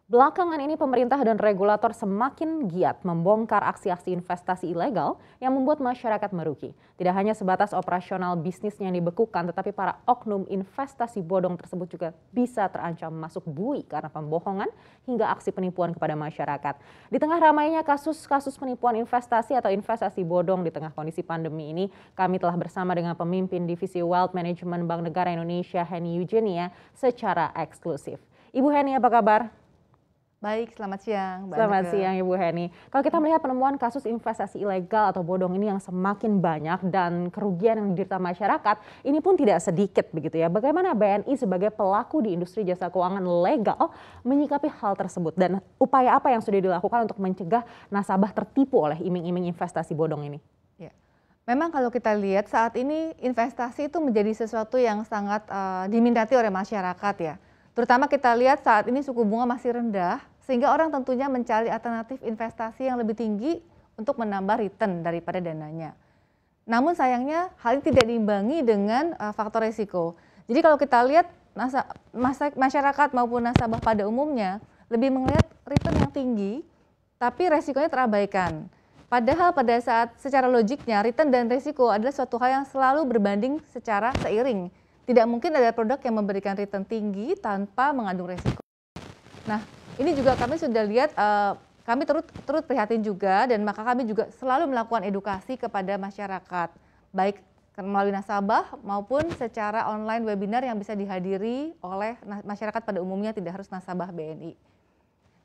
Belakangan ini pemerintah dan regulator semakin giat membongkar aksi-aksi investasi ilegal yang membuat masyarakat merugi. Tidak hanya sebatas operasional bisnisnya yang dibekukan, tetapi para oknum investasi bodong tersebut juga bisa terancam masuk bui karena pembohongan hingga aksi penipuan kepada masyarakat. Di tengah ramainya kasus-kasus penipuan investasi atau investasi bodong di tengah kondisi pandemi ini, kami telah bersama dengan pemimpin Divisi Wealth Management Bank Negara Indonesia, Henny Eugenia, secara eksklusif. Ibu Henny, apa kabar? Baik, selamat siang. Selamat siang Ibu Henny. Kalau kita melihat penemuan kasus investasi ilegal atau bodong ini yang semakin banyak dan kerugian yang diderita masyarakat, ini pun tidak sedikit begitu ya. Bagaimana BNI sebagai pelaku di industri jasa keuangan legal menyikapi hal tersebut dan upaya apa yang sudah dilakukan untuk mencegah nasabah tertipu oleh iming-iming investasi bodong ini? Ya. Memang kalau kita lihat saat ini investasi itu menjadi sesuatu yang sangat diminati oleh masyarakat ya. Terutama kita lihat saat ini suku bunga masih rendah, sehingga orang tentunya mencari alternatif investasi yang lebih tinggi untuk menambah return daripada dananya. Namun sayangnya hal ini tidak diimbangi dengan faktor risiko. Jadi kalau kita lihat masyarakat maupun nasabah pada umumnya lebih melihat return yang tinggi, tapi resikonya terabaikan. Padahal pada saat secara logiknya return dan risiko adalah suatu hal yang selalu berbanding secara seiring. Tidak mungkin ada produk yang memberikan return tinggi tanpa mengandung resiko. Nah, ini juga kami sudah lihat, kami turut prihatin juga dan maka kami juga selalu melakukan edukasi kepada masyarakat, baik melalui nasabah maupun secara online webinar yang bisa dihadiri oleh masyarakat pada umumnya, tidak harus nasabah BNI.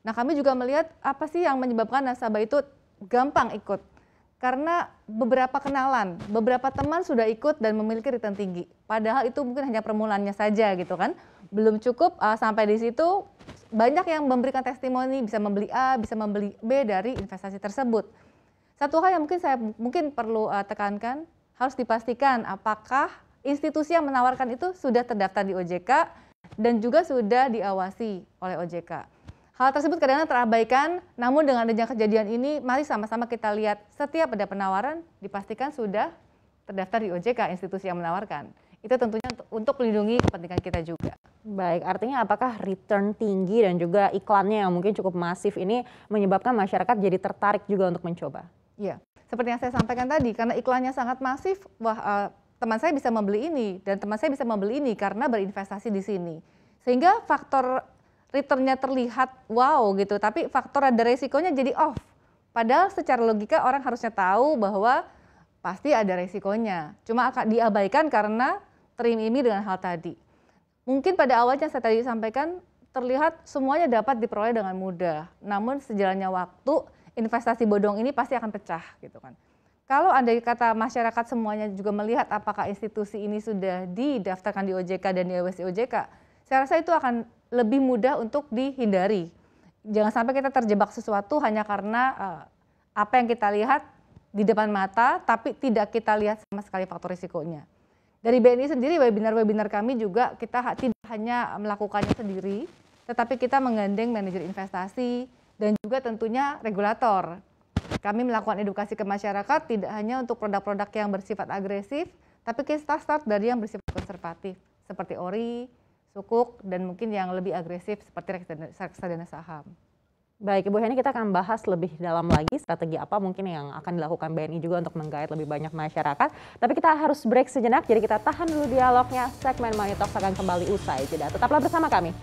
Nah, kami juga melihat apa sih yang menyebabkan nasabah itu gampang ikut. Karena beberapa kenalan, beberapa teman sudah ikut dan memiliki return tinggi. Padahal itu mungkin hanya permulaannya saja gitu kan. Belum cukup sampai di situ banyak yang memberikan testimoni bisa membeli A, bisa membeli B dari investasi tersebut. Satu hal yang mungkin perlu tekankan, harus dipastikan apakah institusi yang menawarkan itu sudah terdaftar di OJK dan juga sudah diawasi oleh OJK. Hal tersebut kadang-kadang terabaikan, namun dengan adanya kejadian ini, mari sama-sama kita lihat setiap ada penawaran dipastikan sudah terdaftar di OJK, institusi yang menawarkan. Itu tentunya untuk melindungi kepentingan kita juga. Baik, artinya apakah return tinggi dan juga iklannya yang mungkin cukup masif ini menyebabkan masyarakat jadi tertarik juga untuk mencoba? Iya, seperti yang saya sampaikan tadi, karena iklannya sangat masif, teman saya bisa membeli ini dan teman saya bisa membeli ini karena berinvestasi di sini. Sehingga faktor returnnya terlihat wow gitu, tapi faktor ada resikonya jadi off. Padahal secara logika orang harusnya tahu bahwa pasti ada resikonya. Cuma akan diabaikan karena terimimi dengan hal tadi. Mungkin pada awalnya saya tadi sampaikan terlihat semuanya dapat diperoleh dengan mudah. Namun sejalannya waktu investasi bodong ini pasti akan pecah gitu kan. Kalau andai kata masyarakat semuanya juga melihat apakah institusi ini sudah didaftarkan di OJK dan diawasi OJK, saya rasa itu akan lebih mudah untuk dihindari. Jangan sampai kita terjebak sesuatu hanya karena apa yang kita lihat di depan mata, tapi tidak kita lihat sama sekali faktor risikonya. Dari BNI sendiri, webinar-webinar kami juga kita tidak hanya melakukannya sendiri, tetapi kita menggandeng manajer investasi dan juga tentunya regulator. Kami melakukan edukasi ke masyarakat tidak hanya untuk produk-produk yang bersifat agresif, tapi kita start dari yang bersifat konservatif, seperti ORI, Sukuk, dan mungkin yang lebih agresif seperti reksadana saham. Baik Ibu Henny, kita akan bahas lebih dalam lagi strategi apa mungkin yang akan dilakukan BNI juga untuk menggait lebih banyak masyarakat. Tapi kita harus break sejenak, jadi kita tahan dulu dialognya. Segmen Money Talks akan kembali usai jeda. Tetaplah bersama kami.